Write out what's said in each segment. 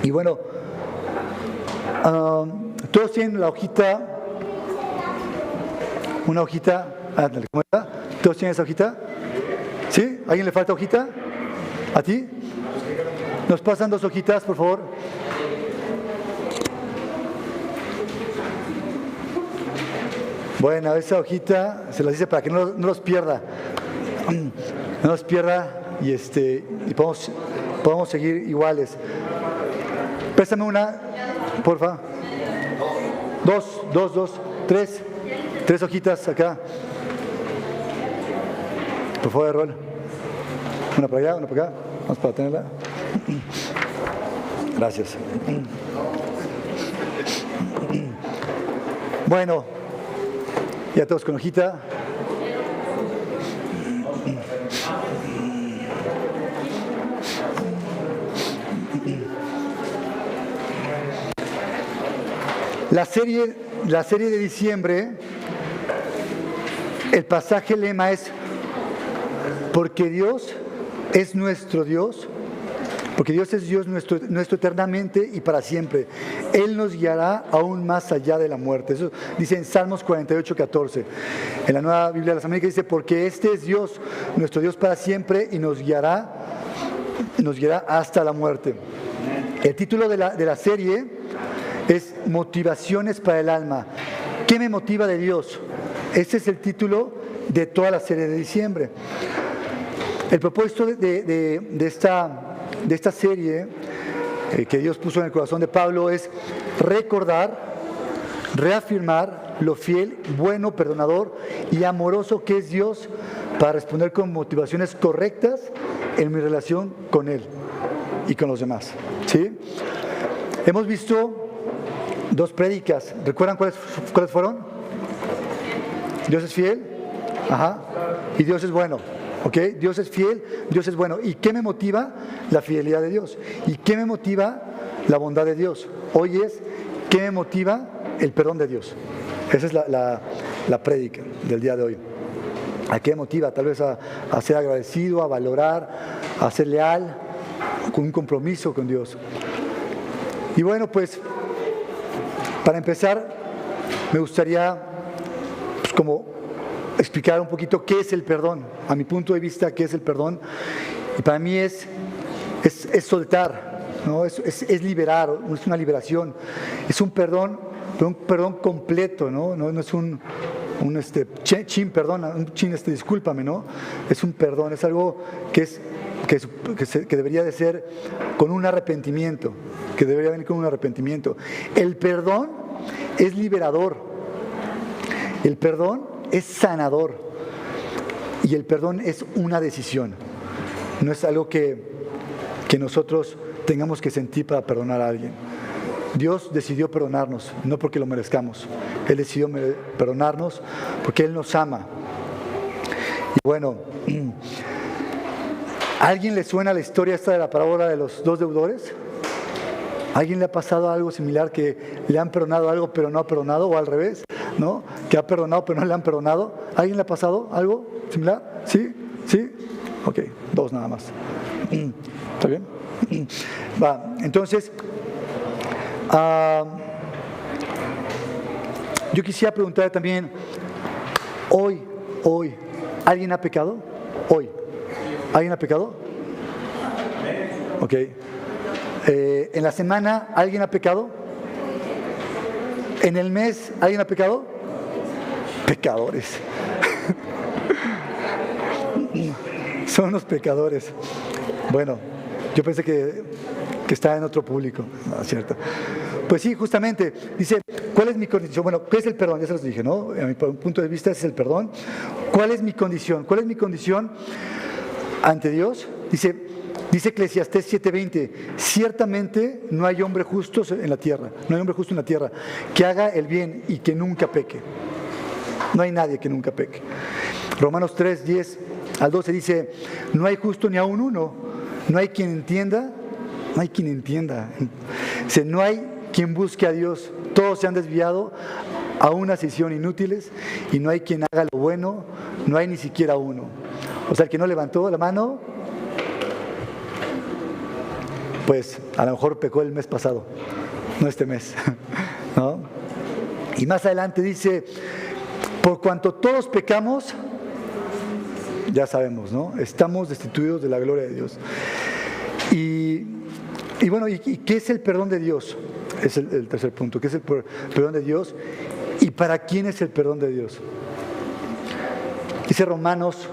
Y bueno, todos tienen la hojita, una hojita, ándale, ¿cómo está? ¿Todos tienen esa hojita? ¿Sí? ¿A alguien le falta hojita? ¿A ti? ¿Nos pasan 2 hojitas, por favor? Bueno, esa hojita se las dice para que no los pierda. No los pierda y podamos seguir iguales. Préstame una, porfa. 2, 3 hojitas acá. Por favor, Rol. Una para allá, una para acá. Vamos para tenerla. Gracias. Bueno, ya todos con hojita. La serie de diciembre, el pasaje lema es: porque Dios es nuestro Dios, porque Dios es Dios nuestro eternamente y para siempre. Él nos guiará aún más allá de la muerte. Eso dice en Salmos 48:14. En la Nueva Biblia de las Américas dice: porque este es Dios, nuestro Dios para siempre, y nos guiará hasta la muerte. El título de la serie es Motivaciones para el alma. ¿Qué me motiva de Dios? Ese es el título de toda la serie de diciembre. El propósito de esta serie que Dios puso en el corazón de Pablo es recordar, reafirmar lo fiel, bueno, perdonador y amoroso que es Dios para responder con motivaciones correctas en mi relación con Él y con los demás. ¿Sí? Hemos visto 2 prédicas. ¿Recuerdan cuáles fueron? Dios es fiel. Ajá. Y Dios es bueno. ¿Ok? Dios es fiel, Dios es bueno. ¿Y qué me motiva? La fidelidad de Dios. ¿Y qué me motiva? La bondad de Dios. Hoy es, ¿qué me motiva? El perdón de Dios. Esa es la prédica del día de hoy. ¿A qué me motiva? Tal vez a ser agradecido, a valorar, a ser leal, con un compromiso con Dios. Y bueno, pues, para empezar, me gustaría como explicar un poquito qué es el perdón. A mi punto de vista, qué es el perdón. Y para mí es soltar, ¿no? Es liberar, es una liberación. Es un perdón, pero un perdón completo, ¿no? No es un discúlpame, ¿no? Es un perdón, es algo que debería de ser con un arrepentimiento, que debería venir con un arrepentimiento. El perdón es liberador. El perdón es sanador. Y el perdón es una decisión. No es algo que nosotros tengamos que sentir para perdonar a alguien. Dios decidió perdonarnos, no porque lo merezcamos. Él decidió perdonarnos porque Él nos ama. Y bueno, ¿a alguien le suena la historia esta de la parábola de los 2 deudores? ¿A alguien le ha pasado algo similar, que le han perdonado algo pero no ha perdonado, o al revés, ¿no? Que ha perdonado pero no le han perdonado? ¿A alguien le ha pasado algo similar? ¿Sí? ¿Sí? Ok, 2 nada más. ¿Está bien? Va, entonces, yo quisiera preguntar también, hoy, ¿alguien ha pecado? Hoy, ¿alguien ha pecado? Ok. ¿En la semana alguien ha pecado? ¿En el mes alguien ha pecado? Pecadores. Son los pecadores. Bueno, yo pensé que está en otro público, ¿no? ¿Cierto? Pues sí, justamente, dice, ¿cuál es mi condición? Bueno, ¿qué es el perdón? Ya se los dije, ¿no? A mi punto de vista, ese es el perdón. ¿Cuál es mi condición? ¿Cuál es mi condición ante Dios? Dice Eclesiastés 7:20, ciertamente no hay hombre justo en la tierra, no hay hombre justo en la tierra que haga el bien y que nunca peque. No hay nadie que nunca peque. Romanos 3:10-12 dice, no hay justo ni aun uno, no hay quien entienda, Dice, no hay quien busque a Dios, todos se han desviado a una sesión inútiles y no hay quien haga lo bueno, no hay ni siquiera uno. O sea, el que no levantó la mano, pues a lo mejor pecó el mes pasado, no este mes, ¿no? Y más adelante dice, por cuanto todos pecamos, ya sabemos, ¿no? Estamos destituidos de la gloria de Dios. Y bueno, ¿y qué es el perdón de Dios? Es el tercer punto. ¿Qué es el perdón de Dios? ¿Y para quién es el perdón de Dios? Dice Romanos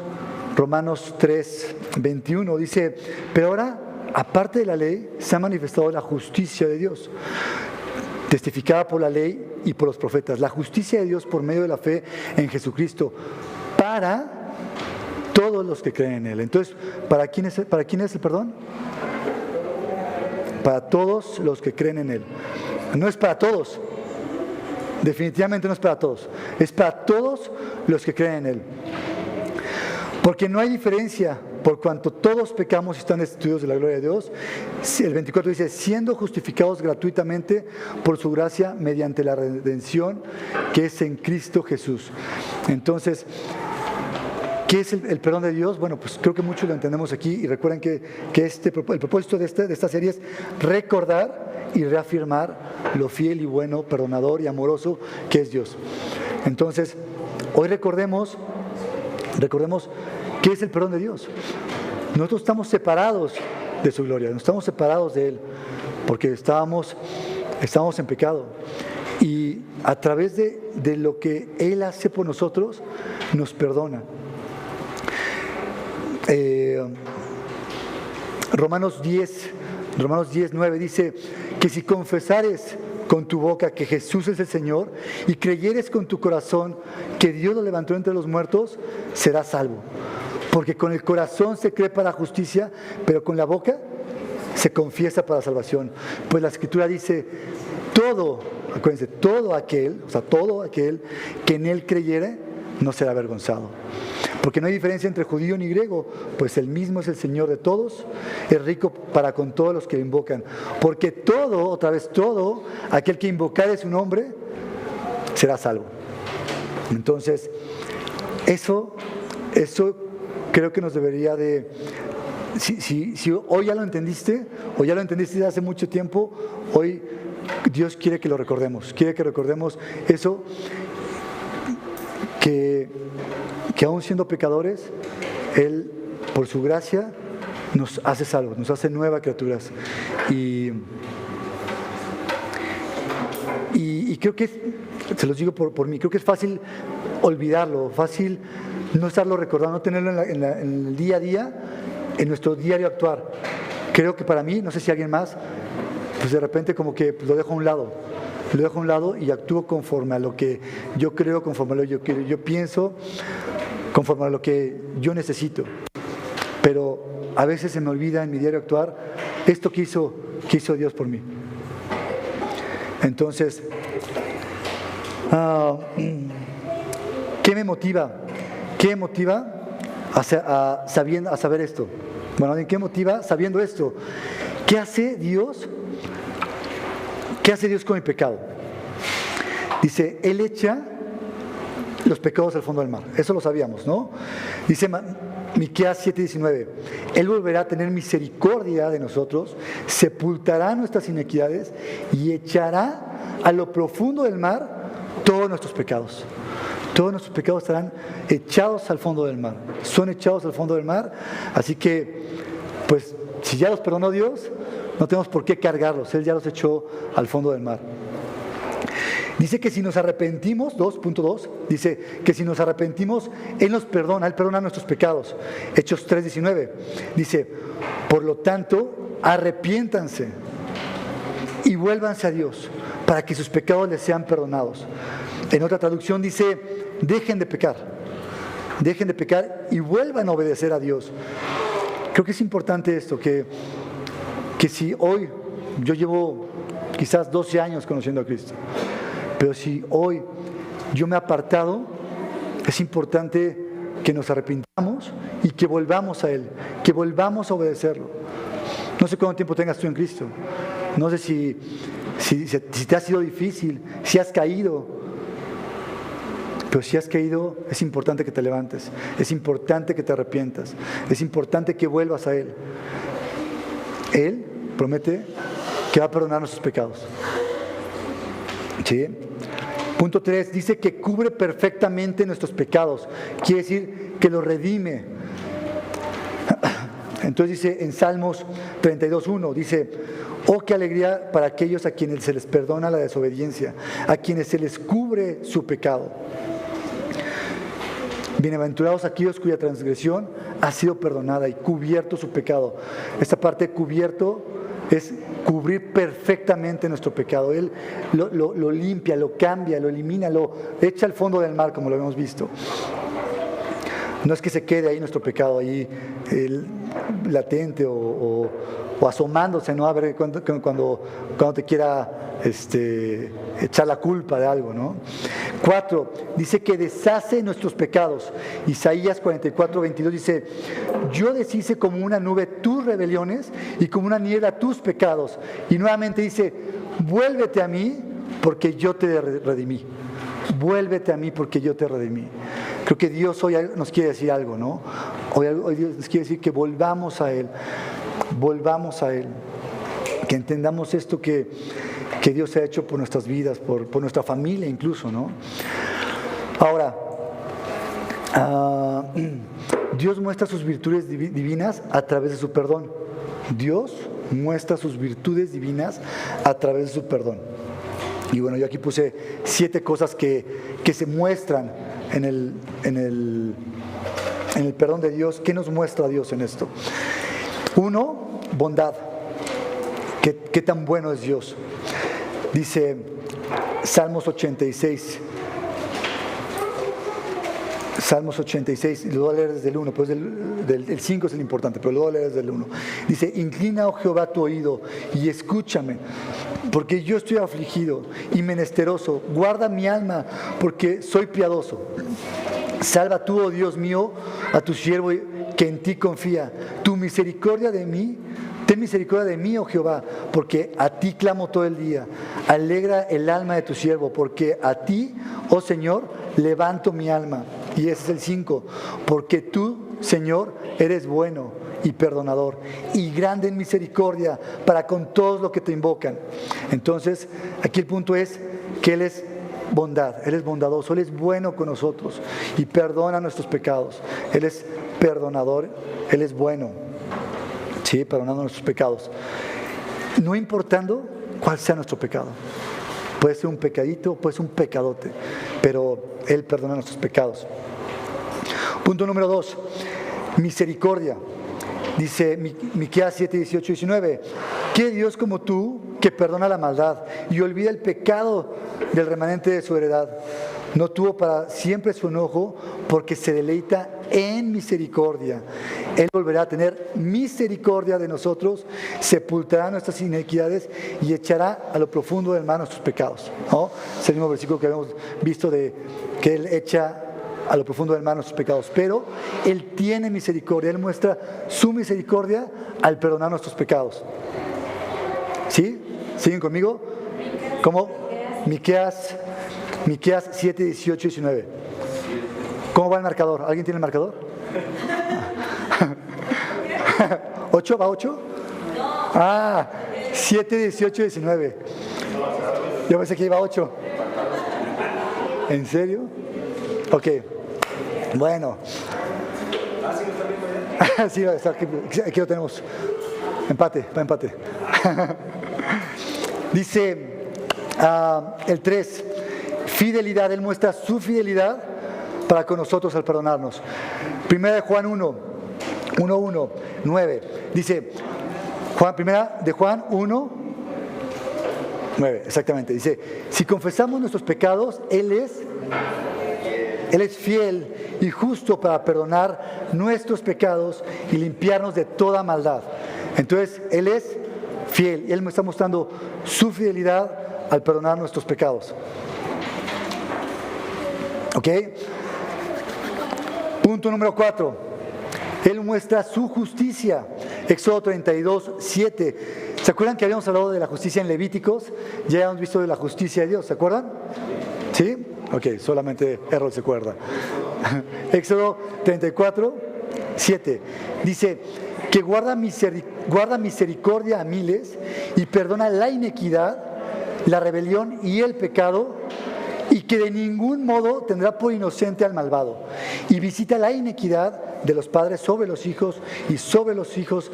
3, 21, dice, pero ahora, aparte de la ley, se ha manifestado la justicia de Dios, testificada por la ley y por los profetas, la justicia de Dios por medio de la fe en Jesucristo, para todos los que creen en Él. Entonces, ¿para quién es el perdón? Para todos los que creen en Él. No es para todos, definitivamente no es para todos, es para todos los que creen en Él. Porque no hay diferencia, por cuanto todos pecamos y están destituidos de la gloria de Dios. El 24 dice, siendo justificados gratuitamente por su gracia mediante la redención que es en Cristo Jesús. Entonces, ¿qué es el perdón de Dios? Bueno, pues creo que muchos lo entendemos aquí y recuerden que el propósito de esta serie es recordar y reafirmar lo fiel y bueno, perdonador y amoroso que es Dios. Entonces, hoy recordemos qué es el perdón de Dios. Nosotros estamos separados de su gloria, no estamos separados de Él, porque estábamos en pecado. Y a través de lo que Él hace por nosotros, nos perdona. Romanos 10, 9 dice que si confesares con tu boca que Jesús es el Señor y creyeres con tu corazón que Dios lo levantó entre los muertos, serás salvo. Porque con el corazón se cree para justicia, pero con la boca se confiesa para salvación. Pues la Escritura dice, acuérdense, todo aquel que en Él creyere, no será avergonzado. Porque no hay diferencia entre judío ni griego, pues el mismo es el Señor de todos, es rico para con todos los que le invocan. Porque todo aquel que invocare su nombre, será salvo. Entonces, eso creo que nos debería de... Si hoy ya lo entendiste, o ya lo entendiste hace mucho tiempo, hoy Dios quiere que lo recordemos, quiere que recordemos eso, que aún siendo pecadores, Él, por su gracia, nos hace salvos, nos hace nuevas criaturas. Y creo que, se los digo por mí, creo que es fácil olvidarlo, fácil no estarlo recordando, no tenerlo en el día a día, en nuestro diario actuar. Creo que para mí, no sé si alguien más, pues de repente como que lo dejo a un lado y actúo conforme a lo que yo creo, conforme a lo que yo pienso, conforme a lo que yo necesito. Pero a veces se me olvida en mi diario actuar esto que hizo Dios por mí. Entonces, ¿qué me motiva? ¿Qué motiva a saber esto? Bueno, ¿qué motiva sabiendo esto? ¿Qué hace Dios? ¿Qué hace Dios con el pecado? Dice, Él echa los pecados al fondo del mar. Eso lo sabíamos, ¿no? Dice Miqueas 7:19, Él volverá a tener misericordia de nosotros, sepultará nuestras iniquidades y echará a lo profundo del mar todos nuestros pecados. Todos nuestros pecados estarán echados al fondo del mar. Son echados al fondo del mar. Así que, pues, si ya los perdonó Dios, no tenemos por qué cargarlos. Él ya los echó al fondo del mar. Dice que si nos arrepentimos, 2.2, dice que si nos arrepentimos, Él nos perdona, Él perdona nuestros pecados. Hechos 3:19, dice, por lo tanto, arrepiéntanse y vuélvanse a Dios para que sus pecados les sean perdonados. En otra traducción dice, dejen de pecar y vuelvan a obedecer a Dios. Creo que es importante esto, que si hoy, yo llevo quizás 12 años conociendo a Cristo, pero si hoy yo me he apartado, es importante que nos arrepintamos y que volvamos a Él, que volvamos a obedecerlo. No sé cuánto tiempo tengas tú en Cristo, no sé si te ha sido difícil, si has caído, pero si has caído, es importante que te levantes, es importante que te arrepientas, es importante que vuelvas a Él. Él promete que va a perdonar nuestros pecados. ¿Sí? Punto 3, dice que cubre perfectamente nuestros pecados. Quiere decir que los redime. Entonces dice en Salmos 32:1, dice: oh, qué alegría para aquellos a quienes se les perdona la desobediencia, a quienes se les cubre su pecado. Bienaventurados aquellos cuya transgresión ha sido perdonada y cubierto su pecado. Esta parte cubierto es cubrir perfectamente nuestro pecado. Él lo limpia, lo cambia, lo elimina, lo echa al fondo del mar, como lo hemos visto. No es que se quede ahí nuestro pecado, ahí latente o asomándose, ¿no? A ver cuando te quiera echar la culpa de algo, ¿no? 4, dice que deshace nuestros pecados. Isaías 44:22 dice: yo deshice como una nube tus rebeliones y como una niebla tus pecados. Y nuevamente dice: vuélvete a mí porque yo te redimí. Vuélvete a mí porque yo te redimí. Creo que Dios hoy nos quiere decir algo, ¿no? Hoy Dios nos quiere decir que volvamos a Él. Volvamos a Él. Que entendamos esto que Dios ha hecho por nuestras vidas, por nuestra familia incluso, ¿no? Ahora, Dios muestra sus virtudes divinas a través de su perdón. Dios muestra sus virtudes divinas a través de su perdón. Y bueno, yo aquí puse 7 cosas que se muestran en el perdón de Dios. ¿Qué nos muestra Dios en esto? 1, bondad. ¿Qué tan bueno es Dios? Dice Salmos 86. Salmos 86, lo voy a leer desde el 1, pues el 5 es el importante, pero lo voy a leer desde el 1. Dice: inclina, oh Jehová, tu oído y escúchame, porque yo estoy afligido y menesteroso. Guarda mi alma, porque soy piadoso. Salva tú, oh Dios mío, a tu siervo que en ti confía. Tu misericordia de mí, ten misericordia de mí, oh Jehová, porque a ti clamo todo el día. Alegra el alma de tu siervo, porque a ti, oh Señor, levanto mi alma. Y ese es el 5, porque tú, Señor, eres bueno y perdonador y grande en misericordia para con todos los que te invocan. Entonces, aquí el punto es que Él es bondad, Él es bondadoso, Él es bueno con nosotros y perdona nuestros pecados. Él es perdonador, Él es bueno, sí, perdonando nuestros pecados, no importando cuál sea nuestro pecado. Puede ser un pecadito, puede ser un pecadote, pero Él perdona nuestros pecados. Punto número 2, misericordia. Dice Miqueas 7, 18 y 19: ¿qué Dios como tú, que perdona la maldad y olvida el pecado del remanente de su heredad? No tuvo para siempre su enojo, porque se deleita en misericordia. Él volverá a tener misericordia de nosotros, sepultará nuestras iniquidades y echará a lo profundo del mar nuestros pecados, ¿no? Es el mismo versículo que habíamos visto de que Él echa a lo profundo del mar nuestros pecados. Pero Él tiene misericordia, Él muestra su misericordia al perdonar nuestros pecados. ¿Sí? ¿Siguen conmigo? ¿Cómo? Miqueas 7, 18 y 19. ¿Cómo va el marcador? ¿Alguien tiene el marcador? ¿8? ¿Va 8? Ah, 7, 18 y 19. Yo pensé que iba 8. ¿En serio? Ok. Bueno. Sí, aquí lo tenemos. Empate, va empate. Dice el 3, fidelidad. Él muestra su fidelidad para con nosotros al perdonarnos. Primera de Juan 1, 9. Dice, primera de Juan 1, 9, exactamente. Dice: si confesamos nuestros pecados, Él es fiel y justo para perdonar nuestros pecados y limpiarnos de toda maldad. Entonces, Él es fiel y Él me está mostrando su fidelidad al perdonar nuestros pecados. ¿Ok? Punto número 4. Él muestra su justicia. Éxodo 32, 7. ¿Se acuerdan que habíamos hablado de la justicia en Levíticos? Ya habíamos visto de la justicia de Dios, ¿se acuerdan? ¿Sí? Ok, solamente Errol se acuerda. Éxodo 34, 7. Dice: que guarda misericordia a miles y perdona la iniquidad, la rebelión y el pecado, y que de ningún modo tendrá por inocente al malvado, y visita la iniquidad de los padres sobre los hijos y sobre los hijos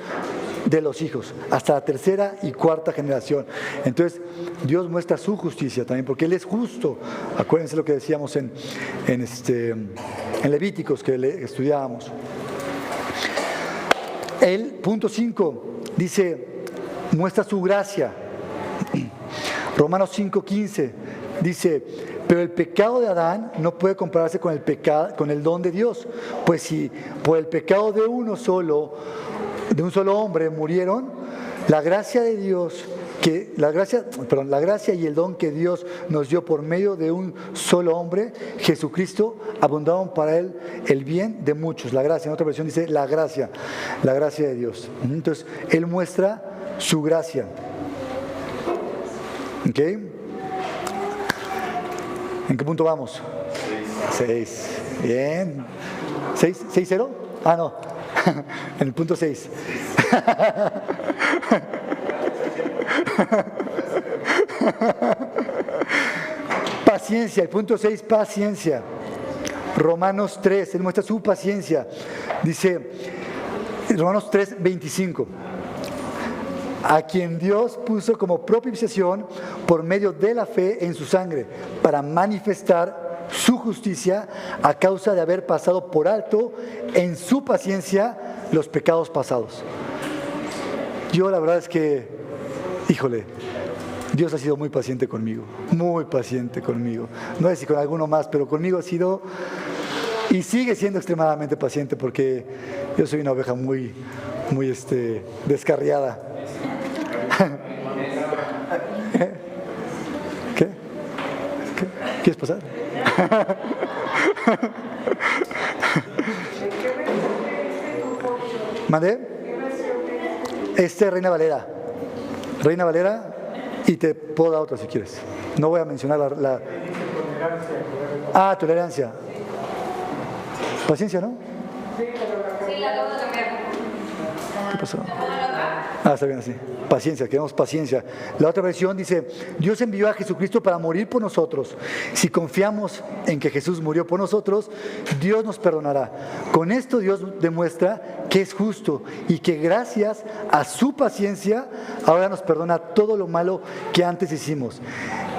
de los hijos, hasta la tercera y cuarta generación. Entonces, Dios muestra su justicia también, porque Él es justo. Acuérdense lo que decíamos en Levíticos, que estudiábamos. El punto 5 dice, muestra su gracia. Romanos 5:15 dice, pero el pecado de Adán no puede compararse con el don de Dios, pues si por el pecado de un solo hombre murieron, la gracia de Dios, la gracia y el don que Dios nos dio por medio de un solo hombre, Jesucristo, abundaron para él el bien de muchos. La gracia, en otra versión dice la gracia de Dios. Entonces, Él muestra su gracia. ¿Ok? ¿En qué punto vamos? 6. Bien. ¿6-0? Ah, no. En el punto 6. Paciencia, el punto 6, paciencia. Romanos 3, Él muestra su paciencia. Dice, Romanos 3:25. A quien Dios puso como propiciación por medio de la fe en su sangre, para manifestar su justicia a causa de haber pasado por alto en su paciencia los pecados pasados. Yo la verdad es que, híjole, Dios ha sido muy paciente conmigo, muy paciente conmigo. No sé si con alguno más, pero conmigo ha sido y sigue siendo extremadamente paciente, porque yo soy una oveja muy descarriada. ¿Qué? ¿Quieres pasar? ¿Mandé? Reina Valera. Reina Valera, y te puedo dar otra si quieres. No voy a mencionar la... Tolerancia. Paciencia, ¿no? Sí, la acabo de cambiar. ¿Qué pasó? Está bien así. Paciencia, queremos paciencia. La otra versión dice, Dios envió a Jesucristo para morir por nosotros. Si confiamos en que Jesús murió por nosotros, Dios nos perdonará. Con esto Dios demuestra que es justo y que gracias a su paciencia ahora nos perdona todo lo malo que antes hicimos.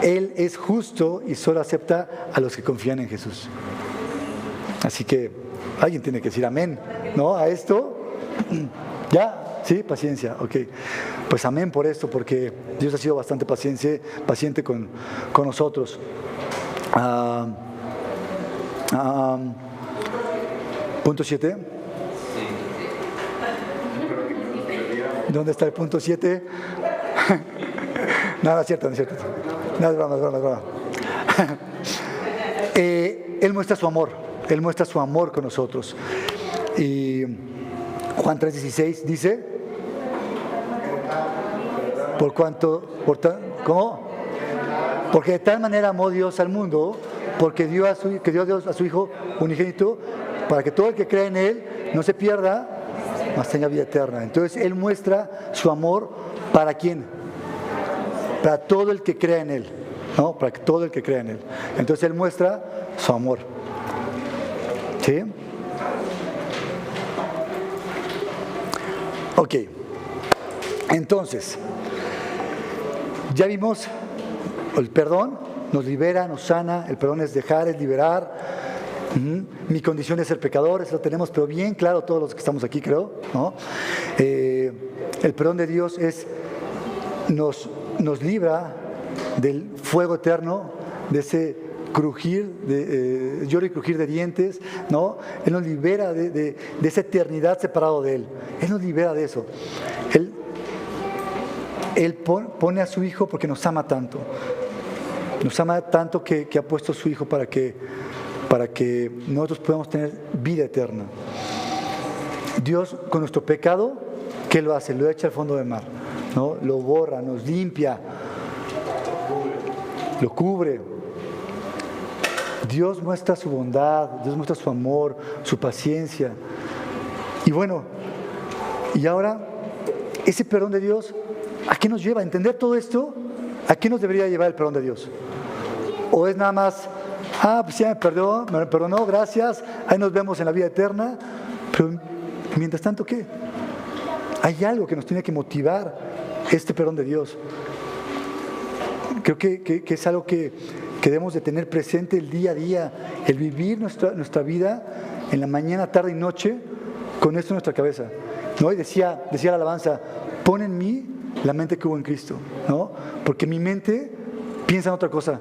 Él es justo y solo acepta a los que confían en Jesús. Así que alguien tiene que decir amén, ¿no? A esto, ¿ya? Sí, paciencia, ok. Pues amén por esto, porque Dios ha sido bastante paciente con nosotros. Punto 7. ¿Dónde está el punto 7? No, no es cierto. No, es broma. Él muestra su amor. Él muestra su amor con nosotros. Y Juan 3:16 dice, ¿cómo? Porque de tal manera amó Dios al mundo, que dio a su Hijo unigénito, para que todo el que cree en Él no se pierda, mas tenga vida eterna. Entonces Él muestra su amor ¿para quién? Para todo el que cree en Él, ¿no? Para todo el que cree en Él. Entonces Él muestra su amor. ¿Sí? Ok. Entonces, ya vimos, el perdón nos libera, nos sana. El perdón es dejar, es liberar. Mi condición es ser pecador, eso lo tenemos, pero bien claro todos los que estamos aquí, creo, ¿no? El perdón de Dios nos libra del fuego eterno, de ese lloro y crujir de dientes, ¿no? Él nos libera de esa eternidad separado de Él. Él nos libera de eso. Él pone a su Hijo porque nos ama tanto. Nos ama tanto que ha puesto a su Hijo para que nosotros podamos tener vida eterna. Dios, con nuestro pecado, ¿qué lo hace? Lo echa al fondo del mar, ¿no? Lo borra, nos limpia, lo cubre. Dios muestra su bondad, Dios muestra su amor, su paciencia. Y bueno, Y ahora, ese perdón de Dios, ¿a qué nos lleva? ¿A entender todo esto? ¿A qué nos debería llevar el perdón de Dios? ¿O es nada más, pues ya me perdonó, gracias, ahí nos vemos en la vida eterna? Pero mientras tanto, ¿qué? Hay algo que nos tiene que motivar este perdón de Dios. Creo que es algo que debemos de tener presente el día a día, el vivir nuestra vida en la mañana, tarde y noche con esto en nuestra cabeza, ¿no? Y decía la alabanza, pon en mí la mente que hubo en Cristo, ¿no? Porque mi mente piensa en otra cosa.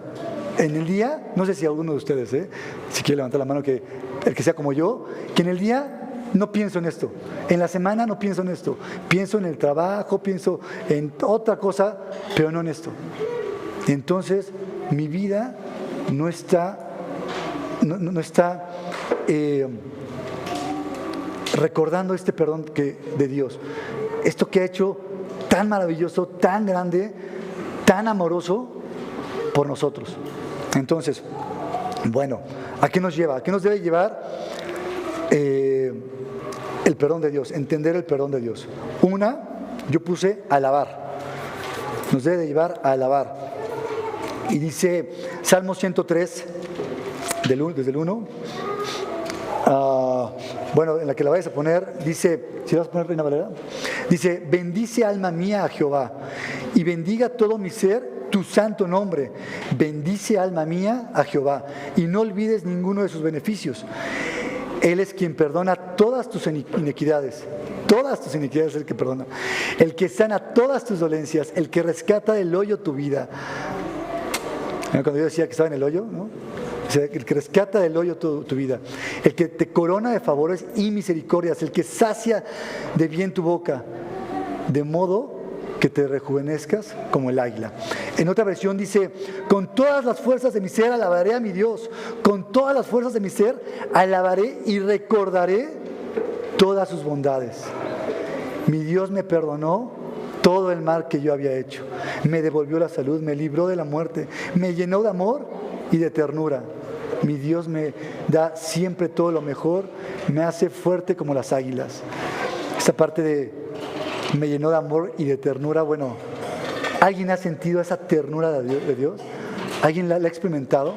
En el día, no sé si alguno de ustedes, si quiere levantar la mano, que el que sea como yo, que en el día no pienso en esto, en la semana no pienso en esto, pienso en el trabajo, pienso en otra cosa, pero no en esto. Entonces mi vida no está recordando este perdón de Dios, esto que ha hecho tan maravilloso, tan grande, tan amoroso por nosotros. Entonces, bueno, ¿a qué nos lleva? ¿A qué nos debe llevar el perdón de Dios? Entender el perdón de Dios. Yo puse alabar. Nos debe llevar a alabar. Y dice Salmo 103, desde el 1. Bueno, en la que la vayas a poner, dice, si la vas a poner Reina Valera, dice, bendice alma mía a Jehová y bendiga todo mi ser tu santo nombre. Bendice alma mía a Jehová y no olvides ninguno de sus beneficios. Él es quien perdona todas tus iniquidades. Todas tus iniquidades es el que perdona. El que sana todas tus dolencias, el que rescata del hoyo tu vida. Cuando yo decía que estaba en el hoyo, ¿no? O sea, el que rescata del hoyo tu vida, el que te corona de favores y misericordias, el que sacia de bien tu boca, de modo que te rejuvenezcas como el águila. En otra versión dice, con todas las fuerzas de mi ser alabaré a mi Dios, con todas las fuerzas de mi ser alabaré y recordaré todas sus bondades. Mi Dios me perdonó todo el mal que yo había hecho, me devolvió la salud, me libró de la muerte, me llenó de amor y de ternura. Mi Dios me da siempre todo lo mejor, me hace fuerte como las águilas. Esta parte de me llenó de amor y de ternura, bueno, ¿alguien ha sentido esa ternura de Dios? ¿Alguien la ha experimentado?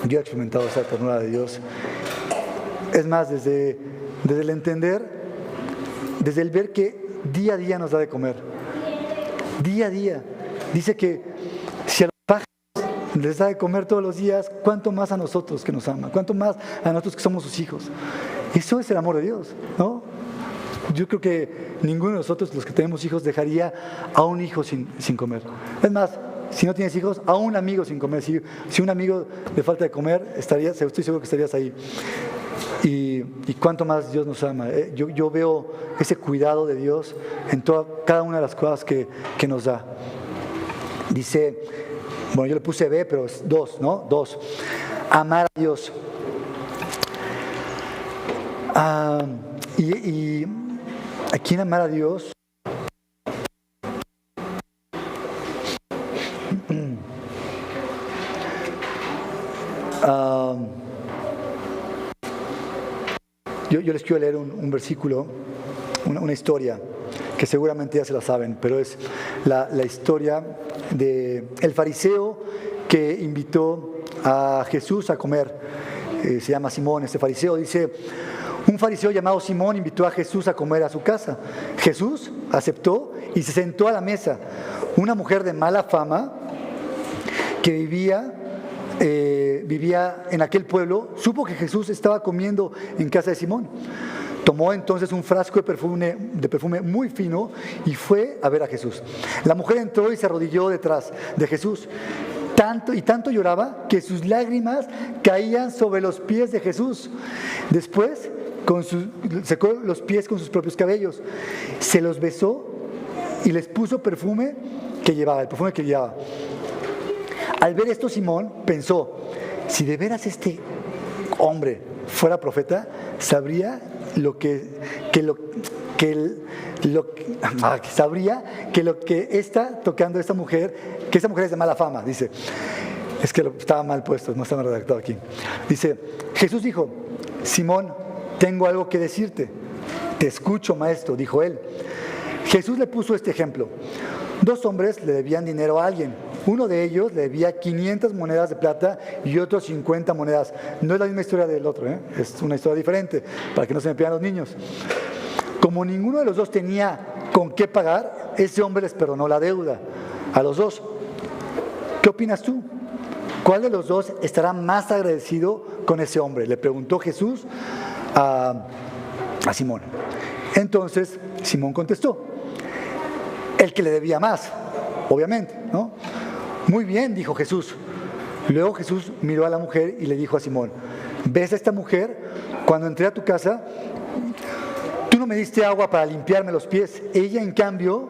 Yo he experimentado esa ternura de Dios. Es más, desde el entender, desde el ver que día a día nos da de comer. Día a día. Dice que si a los pájaros les da de comer todos los días, ¿cuánto más a nosotros que nos ama? ¿Cuánto más a nosotros que somos sus hijos? Eso es el amor de Dios, ¿no? Yo creo que ninguno de nosotros, los que tenemos hijos, dejaría a un hijo sin comer. Es más, si no tienes hijos, a un amigo sin comer. Si un amigo le falta de comer, estoy seguro que estarías ahí. Y cuánto más Dios nos ama. Yo veo ese cuidado de Dios en cada una de las cosas que nos da. Dice, bueno, yo le puse B, pero es 2, ¿no? 2. Amar a Dios. Y ¿a quién amar a Dios? Yo les quiero leer un versículo, una historia que seguramente ya se la saben, pero es la historia del fariseo que invitó a Jesús a comer. Se llama Simón, este fariseo. Dice, un fariseo llamado Simón invitó a Jesús a comer a su casa. Jesús aceptó y se sentó a la mesa. Una mujer de mala fama que vivía en aquel pueblo, supo que Jesús estaba comiendo en casa de Simón. Tomó entonces un frasco de perfume muy fino y fue a ver a Jesús. La mujer entró y se arrodilló detrás de Jesús. Tanto lloraba que sus lágrimas caían sobre los pies de Jesús. Después secó los pies con sus propios cabellos, se los besó y les puso el perfume que llevaba. Al ver esto, Simón pensó, si de veras este hombre fuera profeta, sabría lo que está tocando esta mujer, que esta mujer es de mala fama. Dice, es que estaba mal puesto, no estaba redactado aquí. Dice, Jesús dijo, Simón, tengo algo que decirte. Te escucho, maestro, dijo él. Jesús le puso este ejemplo. 2 hombres le debían dinero a alguien. Uno de ellos le debía 500 monedas de plata y otro 50 monedas. No es la misma historia del otro, es una historia diferente, para que no se me pierdan los niños. Como ninguno de los dos tenía con qué pagar, ese hombre les perdonó la deuda a los dos. ¿Qué opinas tú? ¿Cuál de los dos estará más agradecido con ese hombre? Le preguntó Jesús a Simón. Entonces Simón contestó: el que le debía más, obviamente, ¿no? Muy bien, dijo Jesús. Luego Jesús miró a la mujer y le dijo a Simón: ¿ves a esta mujer? Cuando entré a tu casa, tú no me diste agua para limpiarme los pies. Ella, en cambio,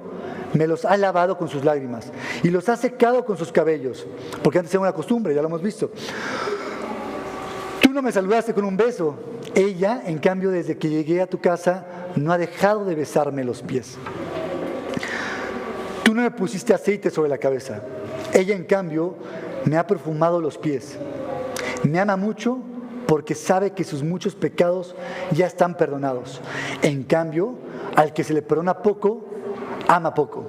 me los ha lavado con sus lágrimas y los ha secado con sus cabellos, porque antes era una costumbre, ya lo hemos visto. Tú no me saludaste con un beso. Ella, en cambio, desde que llegué a tu casa, no ha dejado de besarme los pies. Tú no me pusiste aceite sobre la cabeza. Ella, en cambio, me ha perfumado los pies. Me ama mucho porque sabe que sus muchos pecados ya están perdonados. En cambio, al que se le perdona poco, ama poco.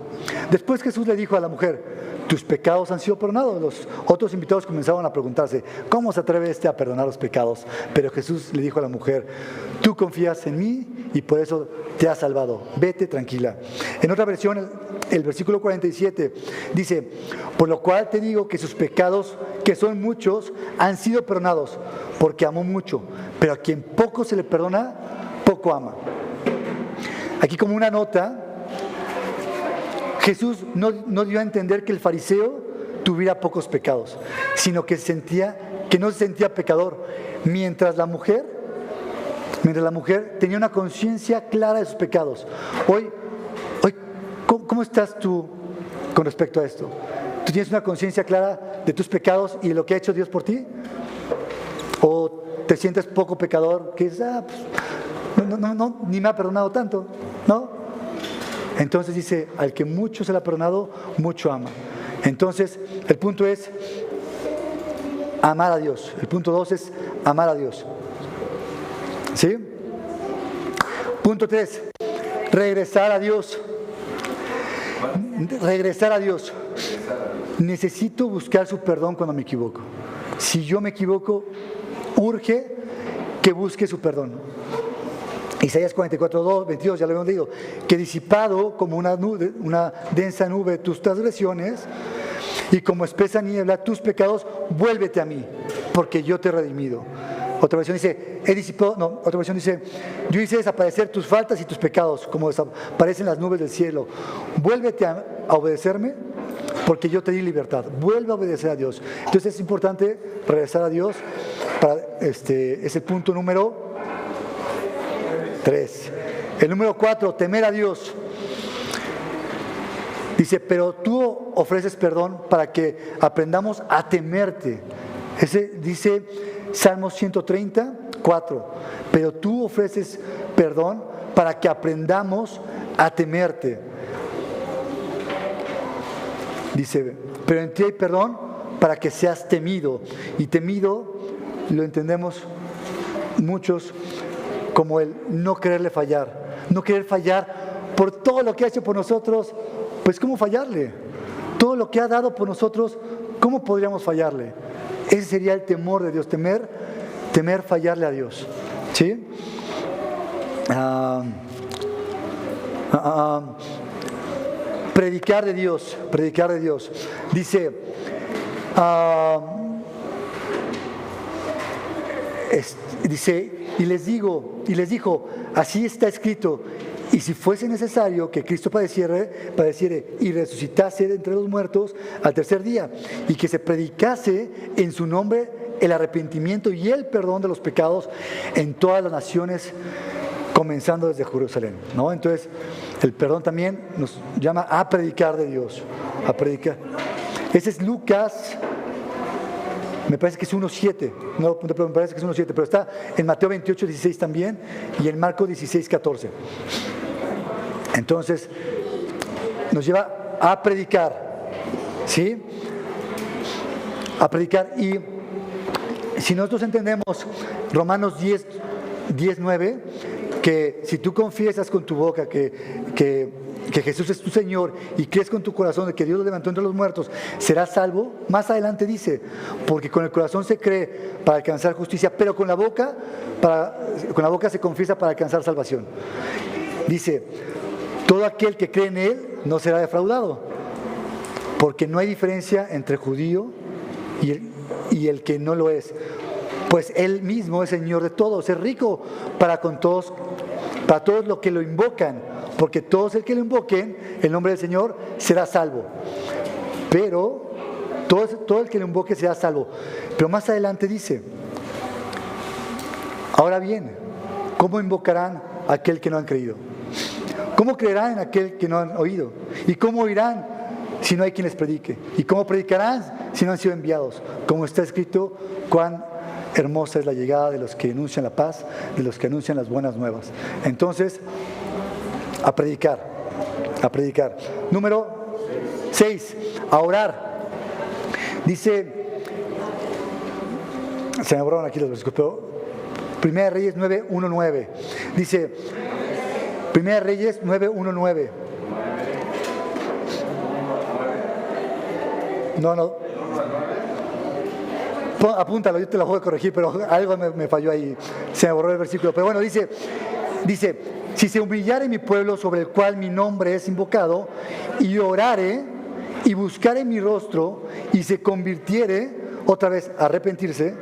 Después Jesús le dijo a la mujer: tus pecados han sido perdonados. Los otros invitados comenzaron a preguntarse: ¿cómo se atreve este a perdonar los pecados? Pero Jesús le dijo a la mujer: tú confías en mí y por eso te has salvado. Vete tranquila. En otra versión, el versículo 47 dice: por lo cual te digo que sus pecados, que son muchos, han sido perdonados, porque amó mucho. Pero a quien poco se le perdona, poco ama. Aquí, como una nota, Jesús no dio a entender que el fariseo tuviera pocos pecados, sino que no se sentía pecador, mientras la mujer tenía una conciencia clara de sus pecados. Hoy, ¿cómo estás tú con respecto a esto? ¿Tú tienes una conciencia clara de tus pecados y de lo que ha hecho Dios por ti? ¿O te sientes poco pecador, que dices, ni me ha perdonado tanto, ¿no? Entonces dice: al que mucho se le ha perdonado, mucho ama. Entonces, el punto es amar a Dios. El punto 2 es amar a Dios. ¿Sí? Punto 3, regresar a Dios. Regresar a Dios. Necesito buscar su perdón cuando me equivoco. Si yo me equivoco, urge que busque su perdón. Isaías 44:22, ya lo hemos leído, que disipado como una densa nube tus transgresiones y como espesa niebla tus pecados, vuélvete a mí, porque yo te he redimido. Otra versión dice, yo hice desaparecer tus faltas y tus pecados, como desaparecen las nubes del cielo. Vuélvete a obedecerme, porque yo te di libertad. Vuelve a obedecer a Dios. Entonces es importante regresar a Dios. Es el punto número 3. El número 4, temer a Dios. Dice, pero tú ofreces perdón para que aprendamos a temerte. Ese dice Salmos 130:4. Pero tú ofreces perdón para que aprendamos a temerte. Dice, pero en ti hay perdón para que seas temido. Y temido lo entendemos muchos como el no quererle fallar. No querer fallar por todo lo que ha hecho por nosotros. Pues ¿cómo fallarle? Todo lo que ha dado por nosotros, ¿cómo podríamos fallarle? Ese sería el temor de Dios, temer fallarle a Dios. ¿Sí? Predicar de Dios. Dice, y les dijo, así está escrito, y si fuese necesario que Cristo padeciere y resucitase de entre los muertos al tercer día, y que se predicase en su nombre el arrepentimiento y el perdón de los pecados en todas las naciones, comenzando desde Jerusalén, ¿no? Entonces, el perdón también nos llama a predicar de Dios, a predicar. Ese es Lucas, me parece que es 1:7, no lo apunté, pero me parece que es 1:7, pero está en Mateo 28:16 también y en Marcos 16:14. Entonces, nos lleva a predicar, ¿sí? A predicar. Y si nosotros entendemos Romanos 10:9, que si tú confiesas con tu boca que Jesús es tu Señor y crees con tu corazón de que Dios lo levantó entre los muertos, serás salvo. Más adelante dice, porque con el corazón se cree para alcanzar justicia, pero con la boca se confiesa para alcanzar salvación. Dice, todo aquel que cree en Él no será defraudado, porque no hay diferencia entre judío y el que no lo es, pues Él mismo es Señor de todos, es rico para todos los que lo invocan, porque todos el que lo invoquen, el nombre del Señor, será salvo. Pero todo el que lo invoque será salvo. Pero más adelante dice, ahora bien, ¿cómo invocarán a aquel que no han creído? ¿Cómo creerán en aquel que no han oído? ¿Y cómo oirán si no hay quien les predique? ¿Y cómo predicarán si no han sido enviados? Como está escrito, cuán hermosa es la llegada de los que anuncian la paz, de los que anuncian las buenas nuevas. Entonces, a predicar. Número 6, a orar. Dice, se me borraron aquí los versículos, pero 1 Reyes 9:1-9. Dice, 1 Reyes 9:1-9. No. Apúntalo, yo te lo voy a corregir, pero algo me falló ahí, se me borró el versículo. Pero bueno, dice, si se humillare mi pueblo sobre el cual mi nombre es invocado, y orare y buscare mi rostro, y se convirtiere, otra vez, arrepentirse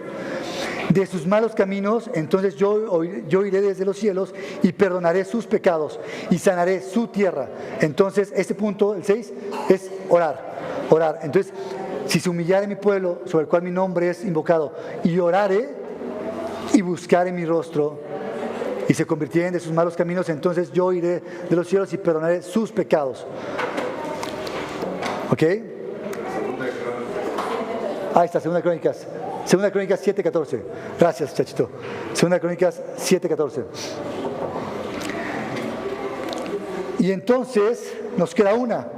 de sus malos caminos, entonces yo iré desde los cielos y perdonaré sus pecados y sanaré su tierra. Entonces, este punto, el 6, es orar. Entonces, si se humillare mi pueblo sobre el cual mi nombre es invocado, y orare y buscare mi rostro, y se convirtieren de sus malos caminos, entonces yo iré de los cielos y perdonaré sus pecados. ¿Ok? Ahí está, Segunda Crónicas 7:14. Gracias, Chachito. Segunda Crónicas 7:14. Y entonces nos queda una.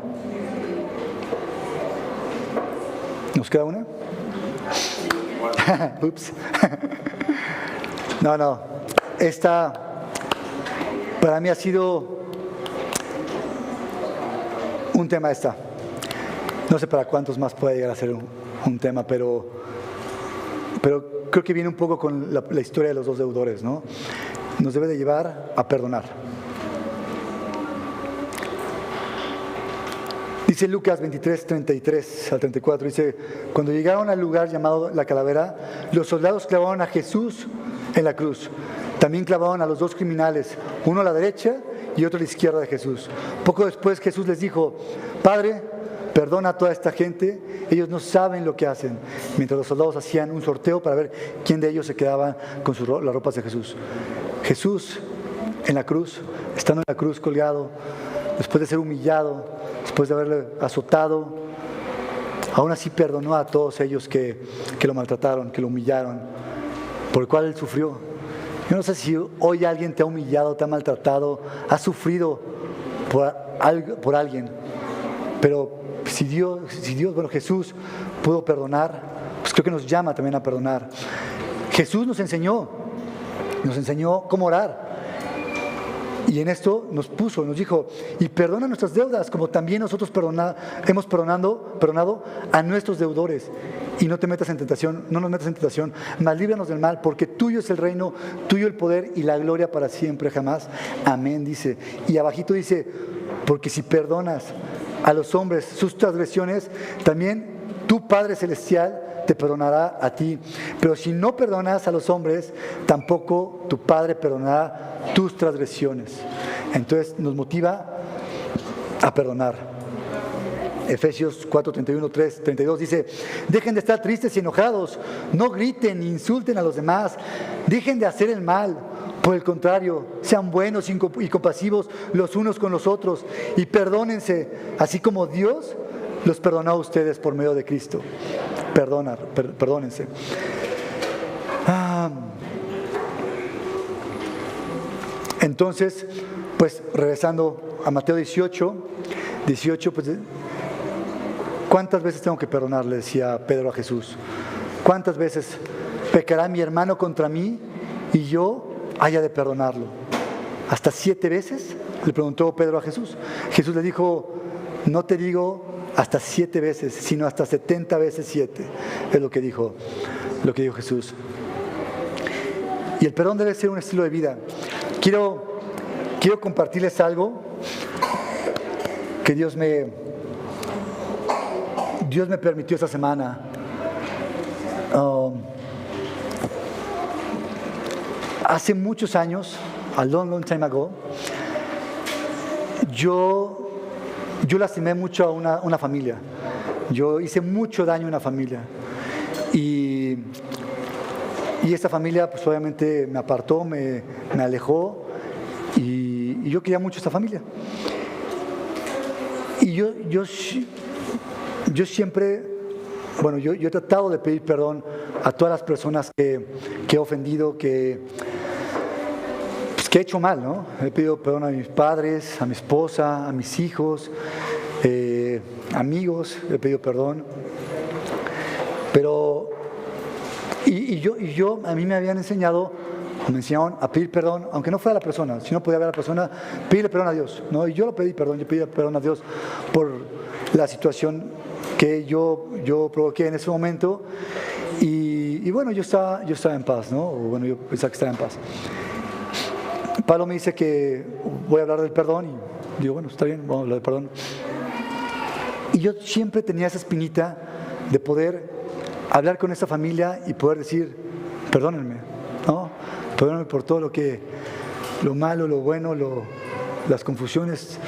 Ups. No. Esta para mí ha sido un tema esta. No sé para cuántos más puede llegar a ser un tema, pero creo que viene un poco con la historia de los dos deudores, ¿no? Nos debe de llevar a perdonar. Dice Lucas 23:33-34, dice, cuando llegaron al lugar llamado La Calavera, los soldados clavaron a Jesús en la cruz. También clavaron a los dos criminales, uno a la derecha y otro a la izquierda de Jesús. Poco después Jesús les dijo, Padre, perdona a toda esta gente, ellos no saben lo que hacen. Mientras los soldados hacían un sorteo para ver quién de ellos se quedaba con las ropas de Jesús. Jesús en la cruz, estando en la cruz colgado, después de ser humillado, después de haberle azotado, aún así perdonó a todos ellos que lo maltrataron, que lo humillaron, por el cual él sufrió. Yo no sé si hoy alguien te ha humillado, te ha maltratado, has sufrido por alguien, pero si Dios, Jesús pudo perdonar, pues creo que nos llama también a perdonar. Jesús nos enseñó cómo orar. Y en esto nos dijo, y perdona nuestras deudas, como también nosotros hemos perdonado a nuestros deudores. Y no nos metas en tentación, mas líbranos del mal, porque tuyo es el reino, tuyo el poder y la gloria para siempre, jamás. Amén, dice. Y abajito dice, porque si perdonas a los hombres sus transgresiones, también tu Padre Celestial te perdonará a ti. Pero si no perdonas a los hombres, tampoco tu Padre perdonará tus transgresiones. Entonces nos motiva a perdonar. Efesios 4:31-32 dice, dejen de estar tristes y enojados, no griten ni insulten a los demás, dejen de hacer el mal. Por el contrario, sean buenos y compasivos los unos con los otros y perdónense, así como Dios los perdonó a ustedes por medio de Cristo. Perdónense. Entonces, pues regresando a Mateo 18, pues, ¿cuántas veces tengo que perdonar? Le decía Pedro a Jesús. ¿Cuántas veces pecará mi hermano contra mí y yo haya de perdonarlo? ¿Hasta 7 veces? Le preguntó Pedro a Jesús. Jesús le dijo, no te digo hasta 7 veces, sino hasta 70 veces 7. Es lo que dijo Jesús. Y el perdón debe ser un estilo de vida. Quiero compartirles algo que Dios me permitió esta semana. Hace muchos años, a long time ago, yo lastimé mucho a una familia. Yo hice mucho daño a una familia. Y esta familia, pues obviamente me apartó, me alejó. Y yo quería mucho a esta familia. Y yo siempre, bueno, yo he tratado de pedir perdón a todas las personas que he ofendido, que he hecho mal, ¿no? He pedido perdón a mis padres, a mi esposa, a mis hijos, amigos, he pedido perdón. Pero, a mí me habían enseñado, me enseñaron a pedir perdón, aunque no fuera la persona, si no podía ver a la persona, pedirle perdón a Dios, ¿no? Y yo lo pedí perdón, yo pedí perdón a Dios por la situación que yo provoqué en ese momento. Y bueno, yo estaba en paz, ¿no? O bueno, yo pensaba que estaba en paz. Pablo me dice que voy a hablar del perdón y digo, bueno, está bien, vamos a hablar del perdón. Y yo siempre tenía esa espinita de poder hablar con esa familia y poder decir, perdónenme, ¿no? Perdónenme por todo lo malo, lo bueno, las confusiones,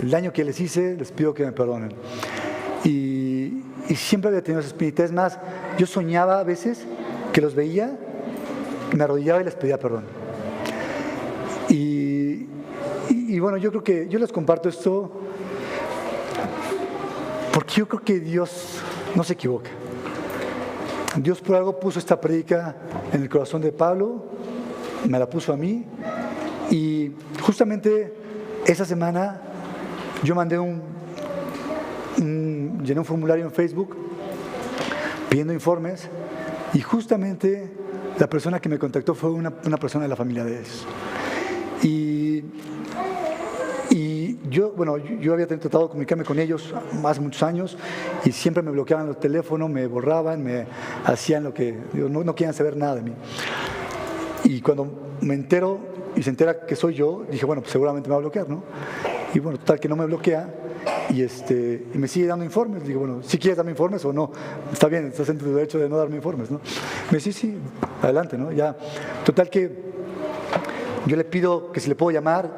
el daño que les hice, les pido que me perdonen. Y siempre había tenido esa espinita. Es más, yo soñaba a veces que los veía, me arrodillaba y les pedía perdón. Y bueno, yo creo que yo les comparto esto porque yo creo que Dios no se equivoca. Dios por algo puso esta prédica en el corazón de Pablo, me la puso a mí, y justamente esa semana yo mandé llené un formulario en Facebook pidiendo informes, y justamente la persona que me contactó fue una persona de la familia de ellos. Y yo había tratado de comunicarme con ellos hace muchos años y siempre me bloqueaban los teléfonos, me borraban, me hacían lo que no querían saber nada de mí. Y cuando me entero y se entera que soy yo, dije, bueno, pues seguramente me va a bloquear, ¿no? Y bueno, total que no me bloquea y me sigue dando informes. Digo, bueno, si quieres darme informes o no, está bien, estás en tu derecho de no darme informes, ¿no? Me dice, sí, adelante, ¿no? Ya, total que yo le pido que si le puedo llamar,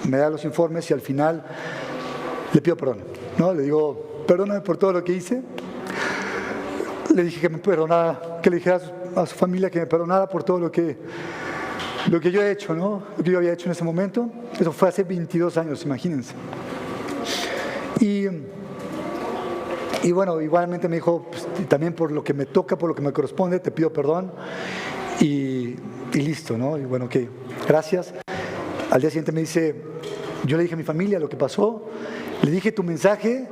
me da los informes y al final le pido perdón, ¿no? Le digo, perdóname por todo lo que hice. Le dije que me perdonara, que le dijera a su familia que me perdonara por todo lo que yo he hecho, ¿no? Lo que yo había hecho en ese momento. Eso fue hace 22 años, imagínense. Y bueno, igualmente me dijo, pues, también por lo que me toca, por lo que me corresponde, te pido perdón. Y listo, ¿no? Y bueno, ok, gracias. Al día siguiente me dice, yo le dije a mi familia lo que pasó, le dije tu mensaje,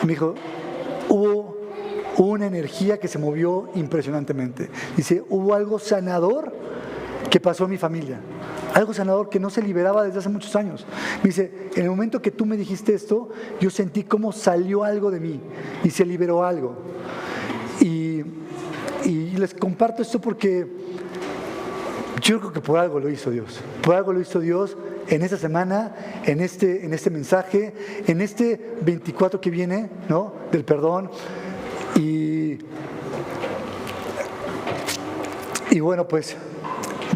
y me dijo, hubo una energía que se movió impresionantemente. Dice, hubo algo sanador que pasó en mi familia, algo sanador que no se liberaba desde hace muchos años. Me dice, en el momento que tú me dijiste esto, yo sentí cómo salió algo de mí y se liberó algo. Y les comparto esto porque yo creo que por algo lo hizo Dios. Por algo lo hizo Dios en esta semana, en este mensaje, en este 24 que viene, ¿no? Del perdón. Y bueno, pues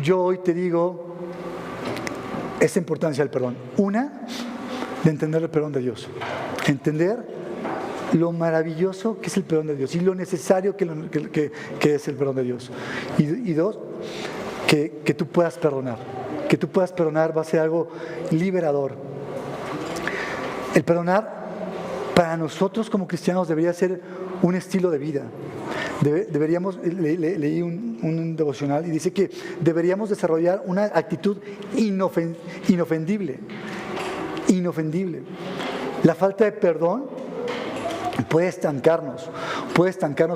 yo hoy te digo esta importancia del perdón. Una, de entender el perdón de Dios. Entender lo maravilloso que es el perdón de Dios y lo necesario que es el perdón de Dios. Y dos, que tú puedas perdonar. Que tú puedas perdonar va a ser algo liberador. El perdonar para nosotros como cristianos debería ser un estilo de vida. Leí un devocional y dice que deberíamos desarrollar una actitud inofendible. La falta de perdón puede estancarnos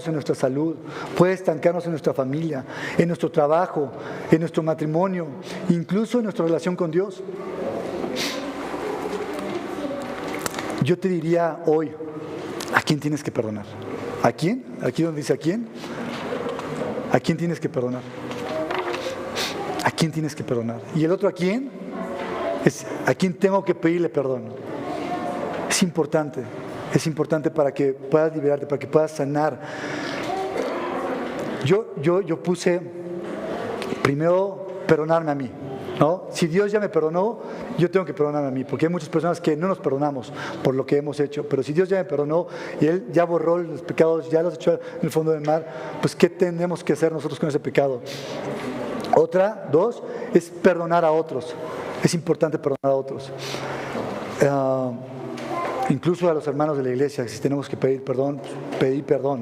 en nuestra salud, puede estancarnos en nuestra familia, en nuestro trabajo, en nuestro matrimonio, incluso en nuestra relación con Dios. Yo te diría hoy, ¿a quién tienes que perdonar? ¿A quién? Aquí donde dice ¿a quién? ¿A quién tienes que perdonar? ¿A quién tienes que perdonar? Y el otro ¿a quién? Es ¿a quién tengo que pedirle perdón? Es importante para que puedas liberarte, para que puedas sanar. Yo puse primero perdonarme a mí, ¿no? Si Dios ya me perdonó, yo tengo que perdonarme a mí, porque hay muchas personas que no nos perdonamos por lo que hemos hecho, pero si Dios ya me perdonó y Él ya borró los pecados, ya los echó en el fondo del mar, pues ¿qué tenemos que hacer nosotros con ese pecado? Otra, dos, es perdonar a otros. Es importante perdonar a otros. Incluso a los hermanos de la iglesia, si tenemos que pedir perdón,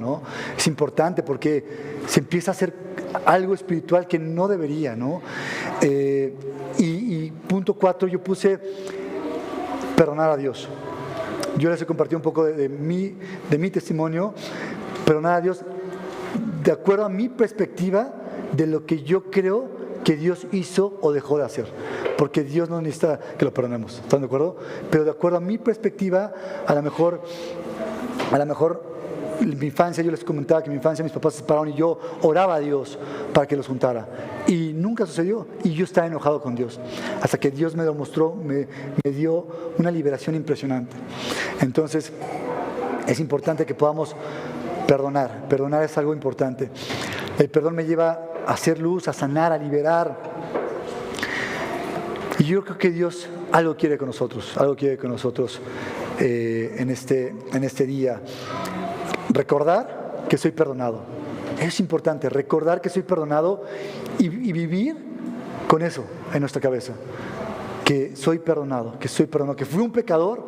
¿no? Es importante porque se empieza a hacer algo espiritual que no debería, ¿no? Y punto 4, yo puse perdonar a Dios. Yo les he compartido un poco de mi testimonio. Perdonar a Dios de acuerdo a mi perspectiva de lo que yo creo que Dios hizo o dejó de hacer, porque Dios no necesita que lo perdonemos, ¿están de acuerdo? Pero de acuerdo a mi perspectiva, a lo mejor en mi infancia, yo les comentaba que en mi infancia mis papás se separaron y yo oraba a Dios para que los juntara, y nunca sucedió, y yo estaba enojado con Dios, hasta que Dios me lo mostró, me dio una liberación impresionante. Entonces es importante que podamos perdonar es algo importante. El perdón me lleva a hacer luz, a sanar, a liberar. Y yo creo que Dios algo quiere con nosotros en este día. Recordar que soy perdonado. Es importante recordar que soy perdonado y vivir con eso en nuestra cabeza. Que soy perdonado, que fui un pecador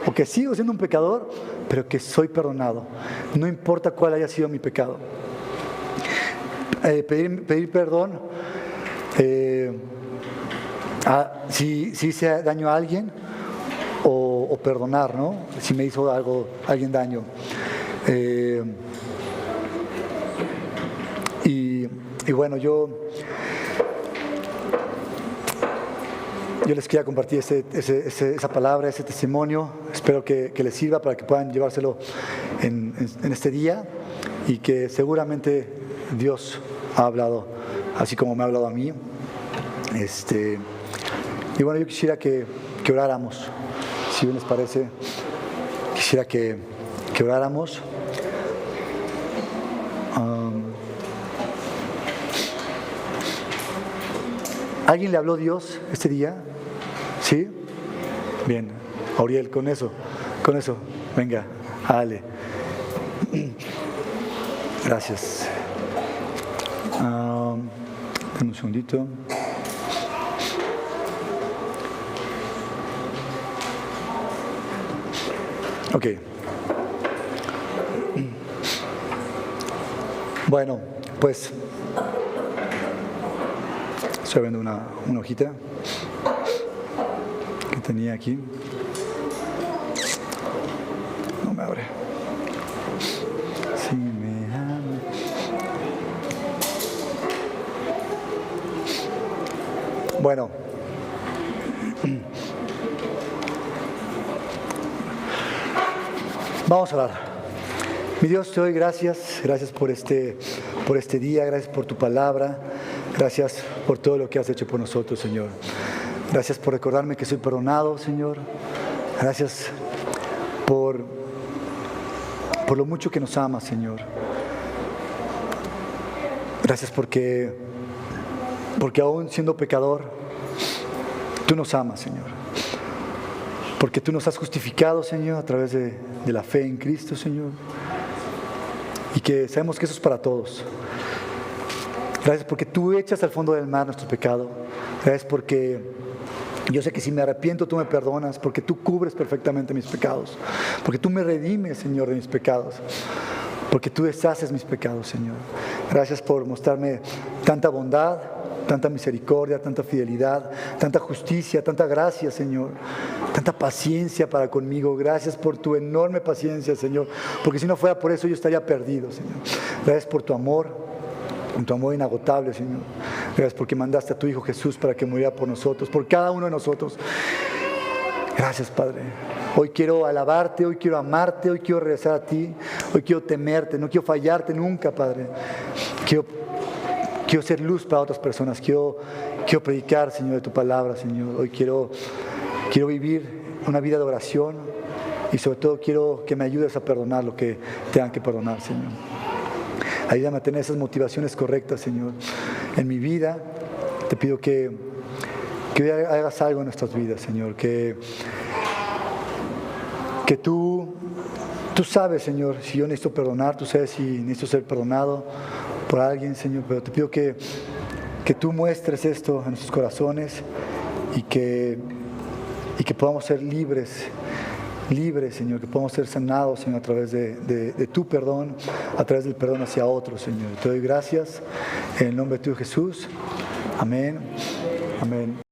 o que sigo siendo un pecador, pero que soy perdonado. No importa cuál haya sido mi pecado. Pedir perdón si hice daño a alguien o perdonar, ¿no? Si me hizo alguien daño. Y bueno, yo les quería compartir esa palabra, ese testimonio. Espero que les sirva para que puedan llevárselo en este día, y que seguramente Dios ha hablado, así como me ha hablado a mí. Y bueno, yo quisiera que oráramos, si bien les parece, quisiera que oráramos. ¿Alguien le habló Dios este día? ¿Sí? Bien, Auriel, con eso, venga, dale. Gracias. Un segundito. Ok. Bueno, pues estoy viendo una hojita que tenía aquí. No me abre. Sí, me abre. Bueno. Vamos a orar. Mi Dios, te doy gracias por este día, gracias por tu palabra, gracias por todo lo que has hecho por nosotros, Señor. Gracias por recordarme que soy perdonado, Señor. Gracias por lo mucho que nos amas, Señor. Gracias porque aún siendo pecador, tú nos amas, Señor. Porque tú nos has justificado, Señor, a través de la fe en Cristo, Señor. Y que sabemos que eso es para todos. Gracias porque tú echas al fondo del mar nuestro pecado. Gracias porque yo sé que si me arrepiento tú me perdonas, porque tú cubres perfectamente mis pecados. Porque tú me redimes, Señor, de mis pecados. Porque tú deshaces mis pecados, Señor. Gracias por mostrarme tanta bondad. tanta misericordia, tanta fidelidad, tanta justicia, tanta gracia, Señor, tanta paciencia para conmigo. Gracias por tu enorme paciencia, Señor, porque si no fuera por eso yo estaría perdido, Señor. Gracias por tu amor inagotable, Señor. Gracias porque mandaste a tu Hijo Jesús para que muriera por nosotros, por cada uno de nosotros. Gracias, Padre. Hoy quiero alabarte, hoy quiero amarte, hoy quiero regresar a ti, hoy quiero temerte, no quiero fallarte nunca, Padre. Quiero ser luz para otras personas, quiero predicar, Señor, de tu palabra, Señor. Hoy quiero vivir una vida de oración y sobre todo quiero que me ayudes a perdonar lo que tengan que perdonar, Señor. Ayúdame a tener esas motivaciones correctas, Señor, en mi vida. Te pido que hoy hagas algo en nuestras vidas, Señor, que tú sabes, Señor, si yo necesito perdonar, tú sabes si necesito ser perdonado por alguien, Señor, pero te pido que tú muestres esto en nuestros corazones y que podamos ser libres, Señor, que podamos ser sanados, Señor, a través de tu perdón, a través del perdón hacia otros, Señor. Te doy gracias en el nombre de tu Jesús. Amén. Amén.